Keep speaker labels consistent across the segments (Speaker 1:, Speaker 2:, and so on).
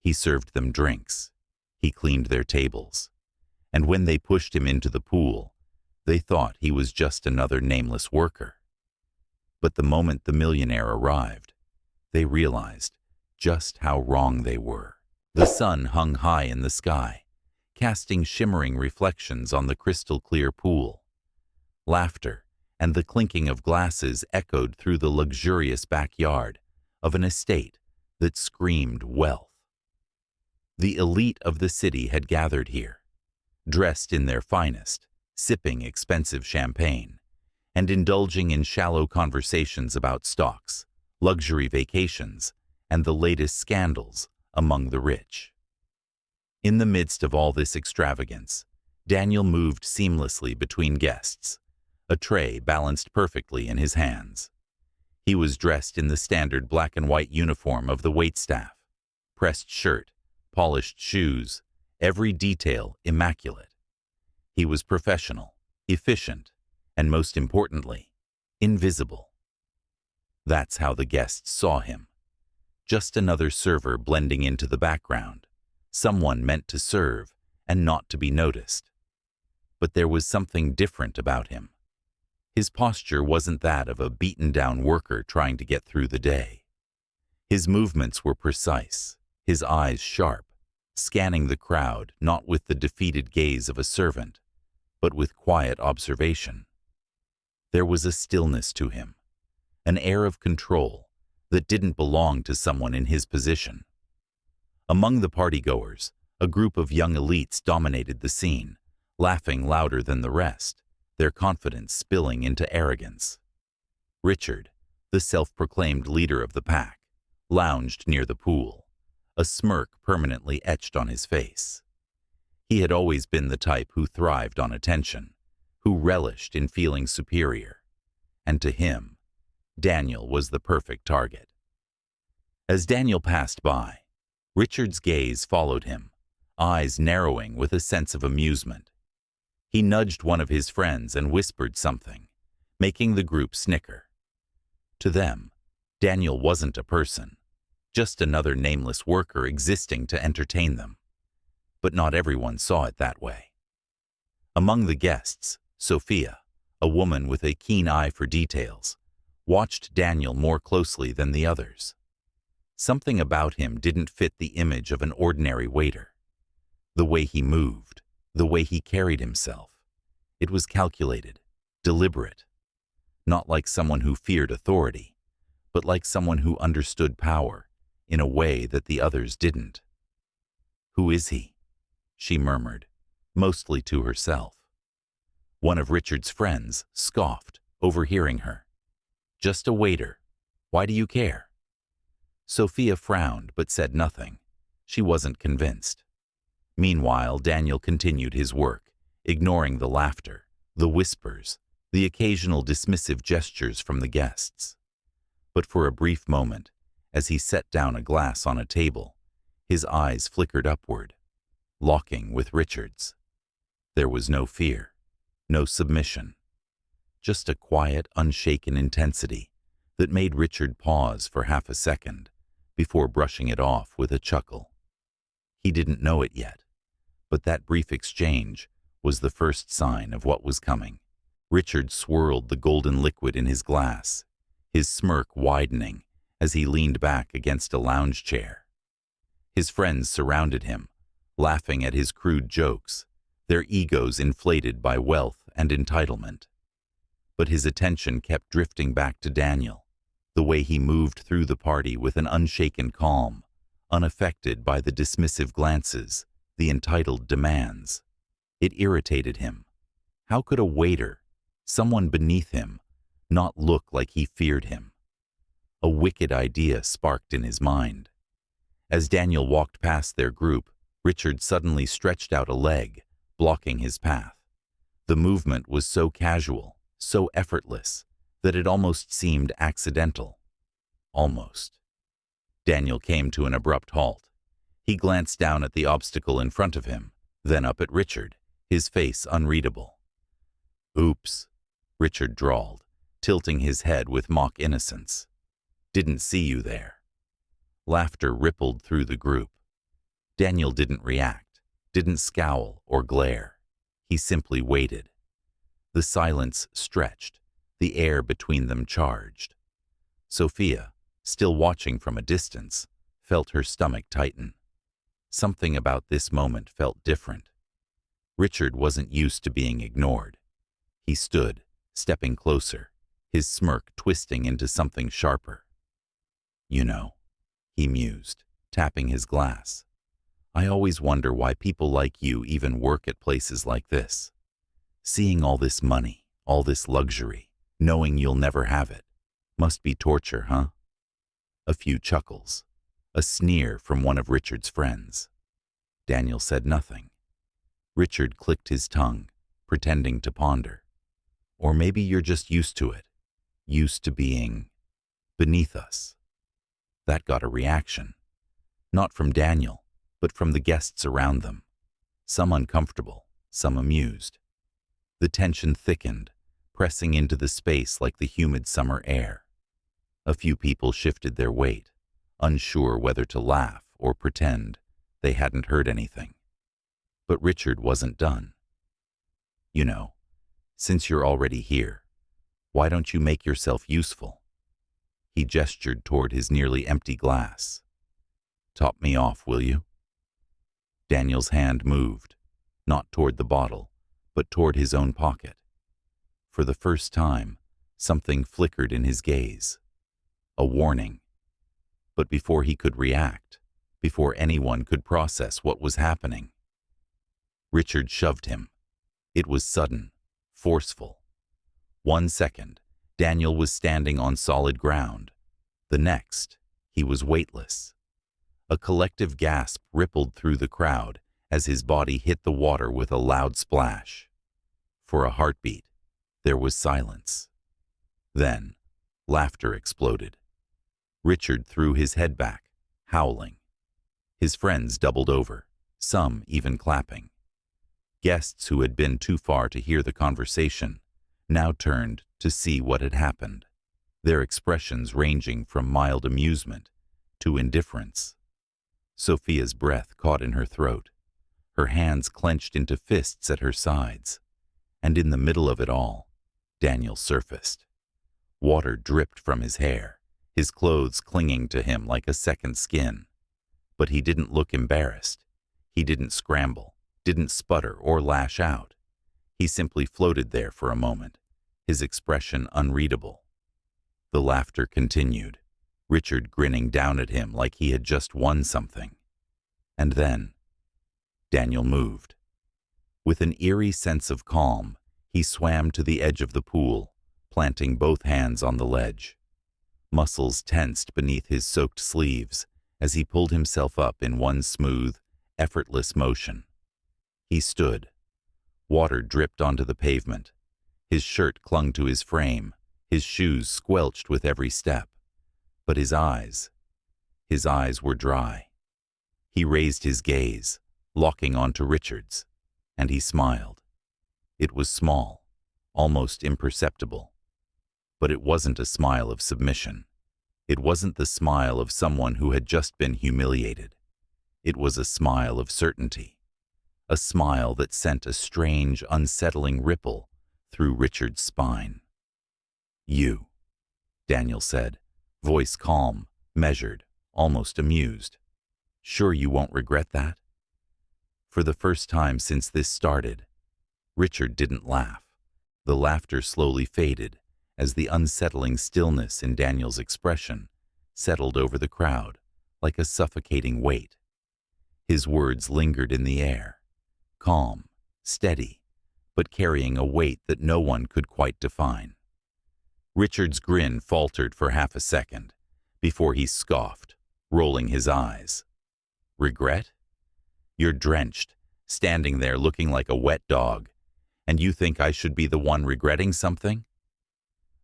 Speaker 1: He served them drinks. He cleaned their tables. And when they pushed him into the pool, they thought he was just another nameless worker. But the moment the millionaire arrived, they realized just how wrong they were. The sun hung high in the sky, casting shimmering reflections on the crystal-clear pool. Laughter and the clinking of glasses echoed through the luxurious backyard of an estate that screamed wealth. The elite of the city had gathered here, dressed in their finest, sipping expensive champagne, and indulging in shallow conversations about stocks, luxury vacations, and the latest scandals among the rich. In the midst of all this extravagance, Daniel moved seamlessly between guests, a tray balanced perfectly in his hands. He was dressed in the standard black and white uniform of the waitstaff, pressed shirt, polished shoes, every detail immaculate. He was professional, efficient, and most importantly, invisible. That's how the guests saw him. Just another server blending into the background, someone meant to serve and not to be noticed. But there was something different about him. His posture wasn't that of a beaten-down worker trying to get through the day. His movements were precise, his eyes sharp, scanning the crowd not with the defeated gaze of a servant, but with quiet observation. There was a stillness to him, an air of control that didn't belong to someone in his position. Among the partygoers, a group of young elites dominated the scene, laughing louder than the rest, their confidence spilling into arrogance. Richard, the self-proclaimed leader of the pack, lounged near the pool, a smirk permanently etched on his face. He had always been the type who thrived on attention, who relished in feeling superior. And to him, Daniel was the perfect target. As Daniel passed by, Richard's gaze followed him, eyes narrowing with a sense of amusement. He nudged one of his friends and whispered something, making the group snicker. To them, Daniel wasn't a person, just another nameless worker existing to entertain them. But not everyone saw it that way. Among the guests, Sophia, a woman with a keen eye for details, watched Daniel more closely than the others. Something about him didn't fit the image of an ordinary waiter. The way he moved, the way he carried himself. It was calculated, deliberate. Not like someone who feared authority, but like someone who understood power in a way that the others didn't. "Who is he?" she murmured, mostly to herself. One of Richard's friends scoffed, overhearing her. "Just a waiter. Why do you care?" Sophia frowned but said nothing. She wasn't convinced. Meanwhile, Daniel continued his work, ignoring the laughter, the whispers, the occasional dismissive gestures from the guests. But for a brief moment, as he set down a glass on a table, his eyes flickered upward, locking with Richard's. There was no fear, no submission, just a quiet, unshaken intensity that made Richard pause for half a second before brushing it off with a chuckle. He didn't know it yet, but that brief exchange was the first sign of what was coming. Richard swirled the golden liquid in his glass, his smirk widening as he leaned back against a lounge chair. His friends surrounded him, laughing at his crude jokes, their egos inflated by wealth and entitlement. But his attention kept drifting back to Daniel, the way he moved through the party with an unshaken calm, unaffected by the dismissive glances, the entitled demands. It irritated him. How could a waiter, someone beneath him, not look like he feared him? A wicked idea sparked in his mind. As Daniel walked past their group, Richard suddenly stretched out a leg, blocking his path. The movement was so casual, so effortless, that it almost seemed accidental. Almost. Daniel came to an abrupt halt. He glanced down at the obstacle in front of him, then up at Richard, his face unreadable. "Oops," Richard drawled, tilting his head with mock innocence. "Didn't see you there." Laughter rippled through the group. Daniel didn't react, didn't scowl or glare. He simply waited. The silence stretched, the air between them charged. Sophia, still watching from a distance, felt her stomach tighten. Something about this moment felt different. Richard wasn't used to being ignored. He stood, stepping closer, his smirk twisting into something sharper. "You know," he mused, tapping his glass, "I always wonder why people like you even work at places like this. Seeing all this money, all this luxury, knowing you'll never have it, must be torture, huh?" A few chuckles, a sneer from one of Richard's friends. Daniel said nothing. Richard clicked his tongue, pretending to ponder. "Or maybe you're just used to it, used to being beneath us." That got a reaction. Not from Daniel, but from the guests around them. Some uncomfortable, some amused. The tension thickened, pressing into the space like the humid summer air. A few people shifted their weight, unsure whether to laugh or pretend they hadn't heard anything. But Richard wasn't done. "You know, since you're already here, why don't you make yourself useful?" He gestured toward his nearly empty glass. "Top me off, will you?" Daniel's hand moved, not toward the bottle, but toward his own pocket. For the first time, something flickered in his gaze. A warning. But before he could react, before anyone could process what was happening, Richard shoved him. It was sudden, forceful. 1 second, Daniel was standing on solid ground. The next, he was weightless. A collective gasp rippled through the crowd as his body hit the water with a loud splash. For a heartbeat, there was silence. Then, laughter exploded. Richard threw his head back, howling. His friends doubled over, some even clapping. Guests who had been too far to hear the conversation now turned to see what had happened, their expressions ranging from mild amusement to indifference. Sophia's breath caught in her throat, her hands clenched into fists at her sides, and in the middle of it all, Daniel surfaced. Water dripped from his hair, his clothes clinging to him like a second skin. But he didn't look embarrassed. He didn't scramble, didn't sputter or lash out. He simply floated there for a moment, his expression unreadable. The laughter continued, Richard grinning down at him like he had just won something. And then, Daniel moved. With an eerie sense of calm, he swam to the edge of the pool, planting both hands on the ledge. Muscles tensed beneath his soaked sleeves as he pulled himself up in one smooth, effortless motion. He stood. Water dripped onto the pavement. His shirt clung to his frame, his shoes squelched with every step. But his eyes were dry. He raised his gaze, locking onto Richard's, and he smiled. It was small, almost imperceptible. But it wasn't a smile of submission. It wasn't the smile of someone who had just been humiliated. It was a smile of certainty. A smile that sent a strange, unsettling ripple through Richard's spine. "You," Daniel said, voice calm, measured, almost amused. "Sure you won't regret that?" For the first time since this started, Richard didn't laugh. The laughter slowly faded as the unsettling stillness in Daniel's expression settled over the crowd like a suffocating weight. His words lingered in the air, calm, steady, but carrying a weight that no one could quite define. Richard's grin faltered for half a second before he scoffed, rolling his eyes. "Regret? You're drenched, standing there looking like a wet dog, and you think I should be the one regretting something?"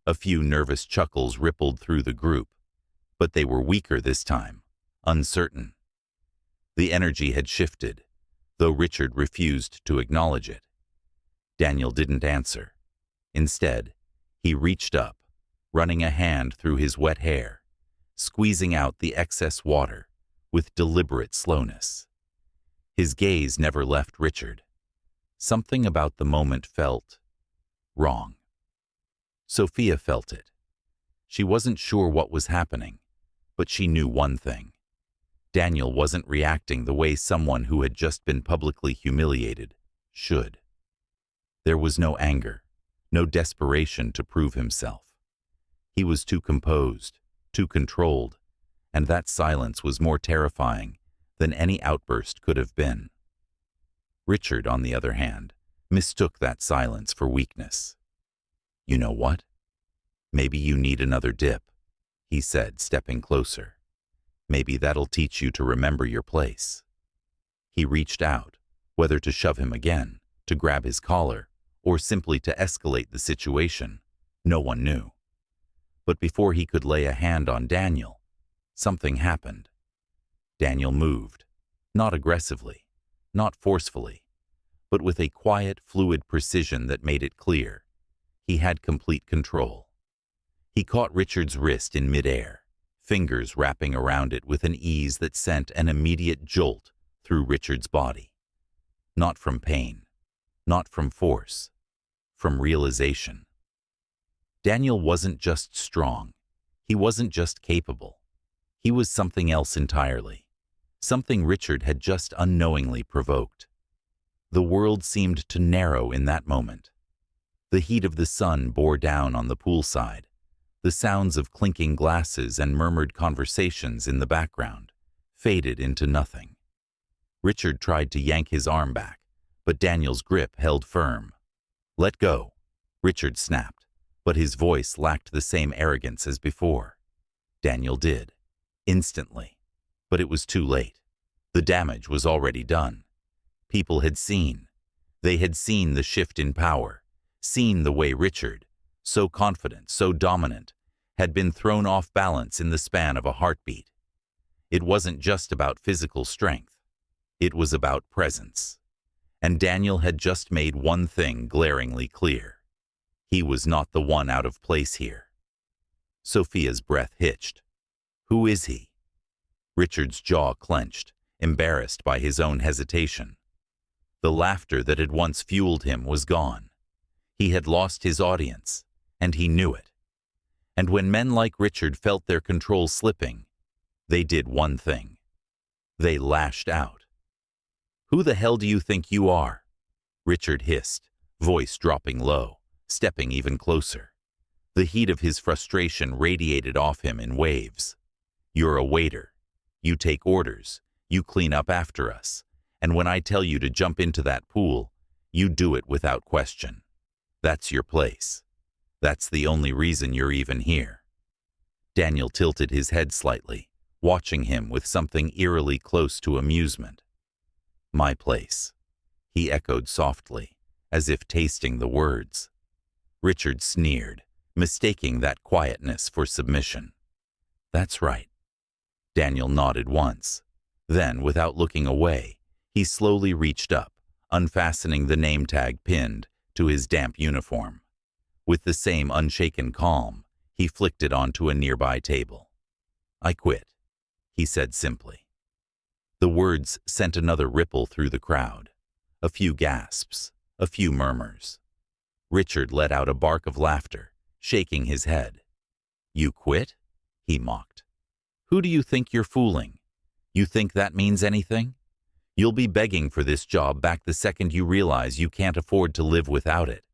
Speaker 1: A few nervous chuckles rippled through the group, but they were weaker this time, uncertain. The energy had shifted, though Richard refused to acknowledge it. Daniel didn't answer. Instead, he reached up, running a hand through his wet hair, squeezing out the excess water with deliberate slowness. His gaze never left Richard. Something about the moment felt wrong. Sophia felt it. She wasn't sure what was happening, but she knew one thing. Daniel wasn't reacting the way someone who had just been publicly humiliated should. There was no anger, no desperation to prove himself. He was too composed, too controlled, and that silence was more terrifying than any outburst could have been. Richard, on the other hand, mistook that silence for weakness. "You know what? Maybe you need another dip," he said, stepping closer. "Maybe that'll teach you to remember your place." He reached out, whether to shove him again, to grab his collar, or simply to escalate the situation. No one knew. But before he could lay a hand on Daniel, something happened. Daniel moved, not aggressively, not forcefully, but with a quiet, fluid precision that made it clear. He had complete control. He caught Richard's wrist in midair, fingers wrapping around it with an ease that sent an immediate jolt through Richard's body. Not from pain, not from force, from realization. Daniel wasn't just strong. He wasn't just capable. He was something else entirely. Something Richard had just unknowingly provoked. The world seemed to narrow in that moment. The heat of the sun bore down on the poolside. The sounds of clinking glasses and murmured conversations in the background faded into nothing. Richard tried to yank his arm back, but Daniel's grip held firm. "Let go," Richard snapped, but his voice lacked the same arrogance as before. Daniel did, instantly, but it was too late. The damage was already done. People had seen. They had seen the shift in power, seen the way Richard, so confident, so dominant, had been thrown off balance in the span of a heartbeat. It wasn't just about physical strength. It was about presence. And Daniel had just made one thing glaringly clear. He was not the one out of place here. Sophia's breath hitched. "Who is he?" Richard's jaw clenched, embarrassed by his own hesitation. The laughter that had once fueled him was gone. He had lost his audience, and he knew it. And when men like Richard felt their control slipping, they did one thing. They lashed out. "Who the hell do you think you are?" Richard hissed, voice dropping low, stepping even closer. The heat of his frustration radiated off him in waves. "You're a waiter. You take orders. You clean up after us. And when I tell you to jump into that pool, you do it without question. That's your place. That's the only reason you're even here." Daniel tilted his head slightly, watching him with something eerily close to amusement. "My place," he echoed softly, as if tasting the words. Richard sneered, mistaking that quietness for submission. "That's right." Daniel nodded once. Then, without looking away, he slowly reached up, unfastening the name tag pinned to his damp uniform. With the same unshaken calm, he flicked it onto a nearby table. "I quit," he said simply. The words sent another ripple through the crowd. A few gasps, a few murmurs. Richard let out a bark of laughter, shaking his head. "You quit?" he mocked. "Who do you think you're fooling? You think that means anything? You'll be begging for this job back the second you realize you can't afford to live without it."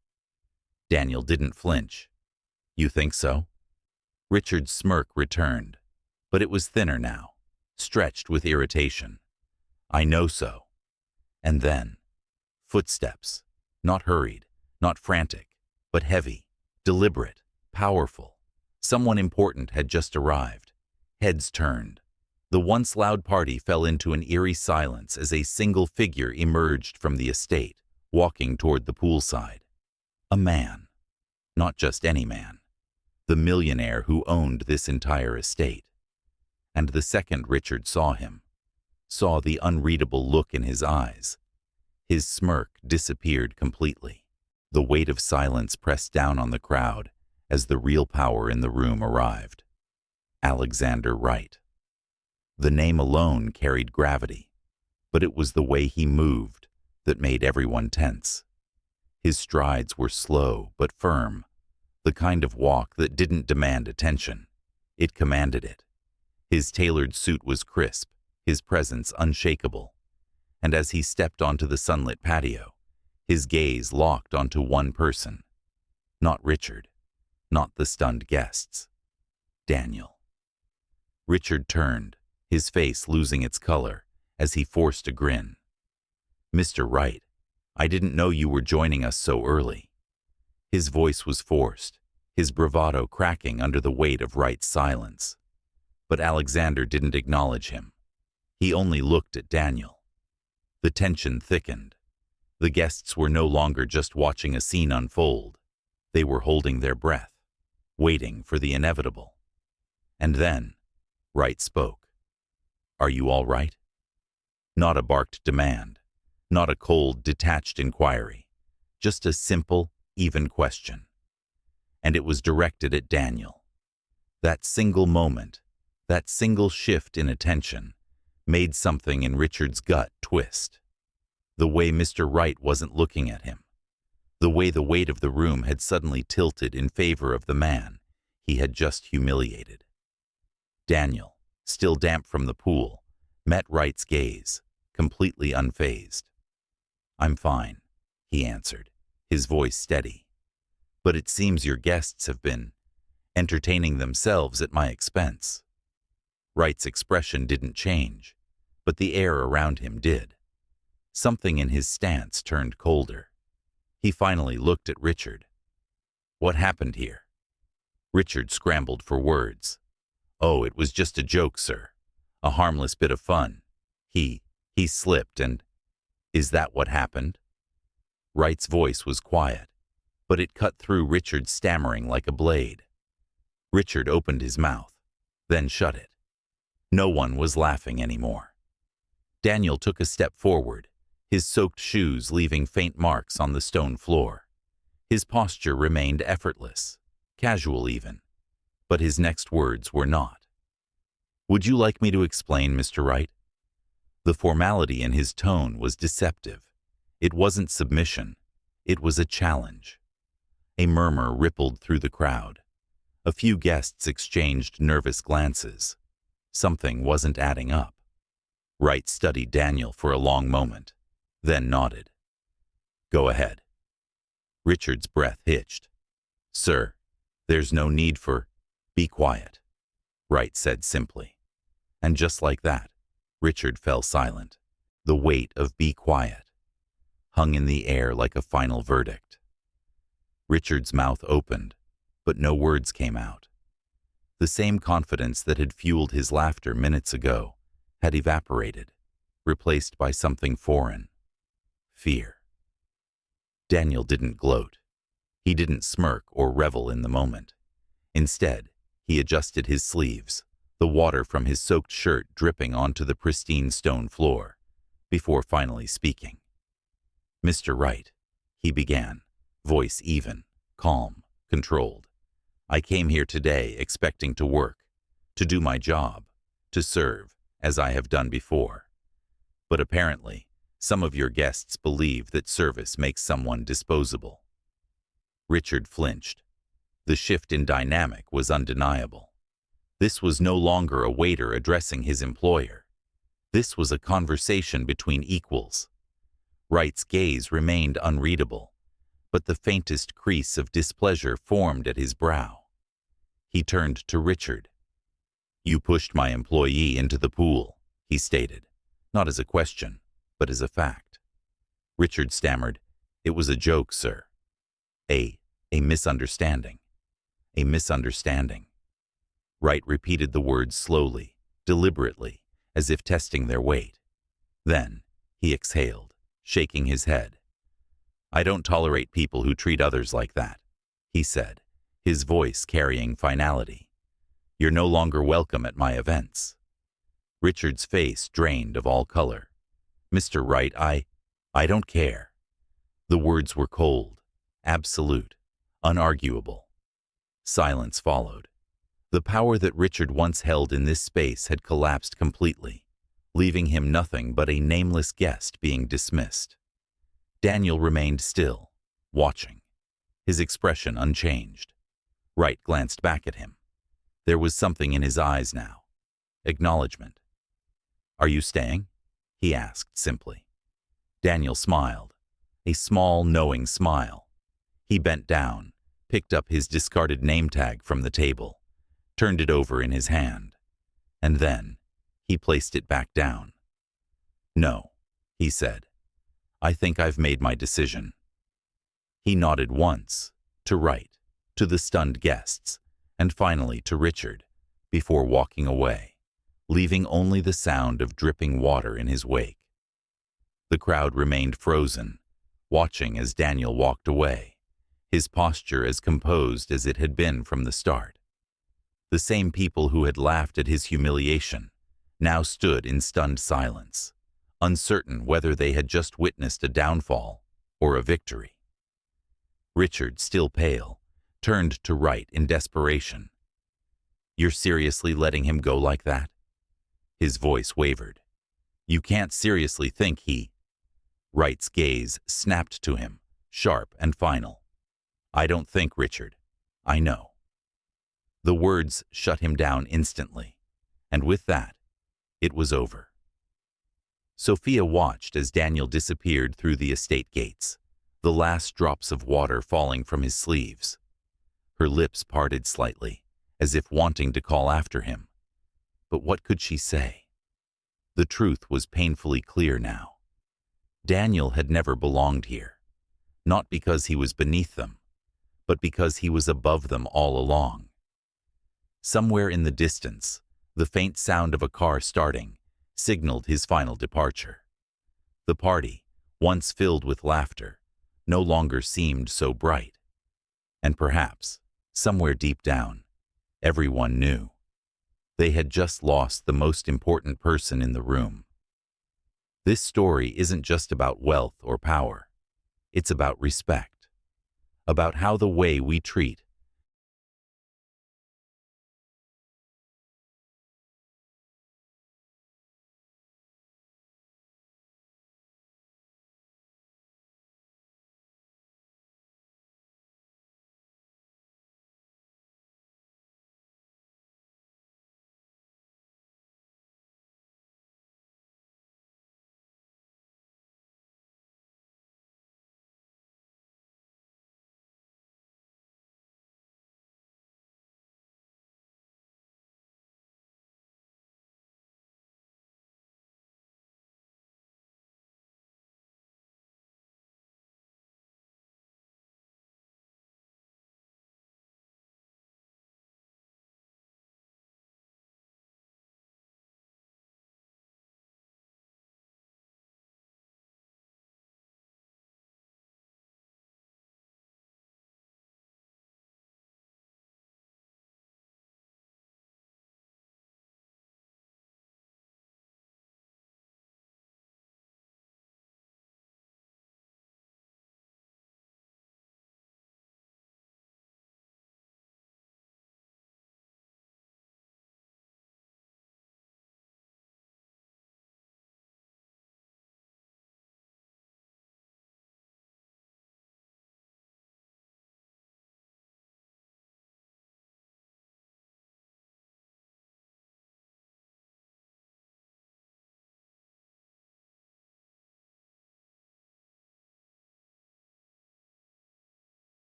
Speaker 1: Daniel didn't flinch. "You think so?" Richard's smirk returned, but it was thinner now, stretched with irritation. "I know so." And then, footsteps, not hurried, not frantic, but heavy, deliberate, powerful. Someone important had just arrived. Heads turned. The once loud party fell into an eerie silence as a single figure emerged from the estate, walking toward the poolside. A man. Not just any man. The millionaire who owned this entire estate. And the second Richard saw him, saw the unreadable look in his eyes, his smirk disappeared completely. The weight of silence pressed down on the crowd as the real power in the room arrived. Alexander Wright. The name alone carried gravity. but it was the way he moved that made everyone tense. His strides were slow but firm, the kind of walk that didn't demand attention. It commanded it. His tailored suit was crisp, his presence unshakable, and as he stepped onto the sunlit patio, his gaze locked onto one person. Not Richard, not the stunned guests. Daniel. Richard turned, his face losing its color as he forced a grin. "Mr. Wright, I didn't know you were joining us so early." His voice was forced, his bravado cracking under the weight of Wright's silence. But Alexander didn't acknowledge him. He only looked at Daniel. The tension thickened. The guests were no longer just watching a scene unfold. They were holding their breath, waiting for the inevitable. And then, Wright spoke. "Are you all right?" Not a barked demand, not a cold, detached inquiry, just a simple, even question. And it was directed at Daniel. That single moment, that single shift in attention, made something in Richard's gut twist. The way Mr. Wright wasn't looking at him. The way the weight of the room had suddenly tilted in favor of the man he had just humiliated. Daniel, still damp from the pool, met Wright's gaze, completely unfazed. "I'm fine," he answered, his voice steady. "But it seems your guests have been entertaining themselves at my expense." Wright's expression didn't change, but the air around him did. Something in his stance turned colder. He finally looked at Richard. "What happened here?" Richard scrambled for words. "Oh, it was just a joke, sir. A harmless bit of fun. He slipped and—" "Is that what happened?" Wright's voice was quiet, but it cut through Richard's stammering like a blade. Richard opened his mouth, then shut it. No one was laughing anymore. Daniel took a step forward, his soaked shoes leaving faint marks on the stone floor. His posture remained effortless, casual even, but his next words were not. "Would you like me to explain, Mr. Wright?" The formality in his tone was deceptive. It wasn't submission, it was a challenge. A murmur rippled through the crowd. A few guests exchanged nervous glances. Something wasn't adding up. Wright studied Daniel for a long moment, then nodded. "Go ahead." Richard's breath hitched. "Sir, there's no need for—" "Be quiet," Wright said simply. And just like that, Richard fell silent. The weight of "be quiet" hung in the air like a final verdict. Richard's mouth opened, but no words came out. The same confidence that had fueled his laughter minutes ago had evaporated, replaced by something foreign. Fear. Daniel didn't gloat. He didn't smirk or revel in the moment. Instead, he adjusted his sleeves, the water from his soaked shirt dripping onto the pristine stone floor, before finally speaking. "Mr. Wright," he began, voice even, calm, controlled. "I came here today expecting to work, to do my job, to serve, as I have done before. But apparently, some of your guests believe that service makes someone disposable." Richard flinched. The shift in dynamic was undeniable. This was no longer a waiter addressing his employer. This was a conversation between equals. Wright's gaze remained unreadable, but the faintest crease of displeasure formed at his brow. He turned to Richard. "You pushed my employee into the pool," he stated, not as a question, but as a fact. Richard stammered, "It was a joke, sir." A misunderstanding. A misunderstanding. Wright repeated the words slowly, deliberately, as if testing their weight. Then he exhaled, shaking his head. "I don't tolerate people who treat others like that," he said, his voice carrying finality. "You're no longer welcome at my events." Richard's face drained of all color. "Mr. Wright, I don't care." The words were cold, absolute, unarguable. Silence followed. The power that Richard once held in this space had collapsed completely, leaving him nothing but a nameless guest being dismissed. Daniel remained still, watching, his expression unchanged. Wright glanced back at him. There was something in his eyes now. Acknowledgement. "Are you staying?" he asked simply. Daniel smiled, a small, knowing smile. He bent down, picked up his discarded name tag from the table, turned it over in his hand, and then he placed it back down. "No," he said. "I think I've made my decision." He nodded once, to Wright, to the stunned guests, and finally to Richard, before walking away, leaving only the sound of dripping water in his wake. The crowd remained frozen, watching as Daniel walked away, his posture as composed as it had been from the start. The same people who had laughed at his humiliation now stood in stunned silence, uncertain whether they had just witnessed a downfall or a victory. Richard, still pale, turned to Wright in desperation. "You're seriously letting him go like that?" His voice wavered. "You can't seriously think he—" Wright's gaze snapped to him, sharp and final. "I don't think, Richard. I know." The words shut him down instantly, and with that, it was over. Sophia watched as Daniel disappeared through the estate gates, the last drops of water falling from his sleeves. Her lips parted slightly, as if wanting to call after him. But what could she say? The truth was painfully clear now. Daniel had never belonged here, not because he was beneath them, but because he was above them all along. Somewhere in the distance, the faint sound of a car starting signaled his final departure. The party, once filled with laughter, no longer seemed so bright. And perhaps, somewhere deep down, everyone knew. They had just lost the most important person in the room. This story isn't just about wealth or power. It's about respect, about how the way we treat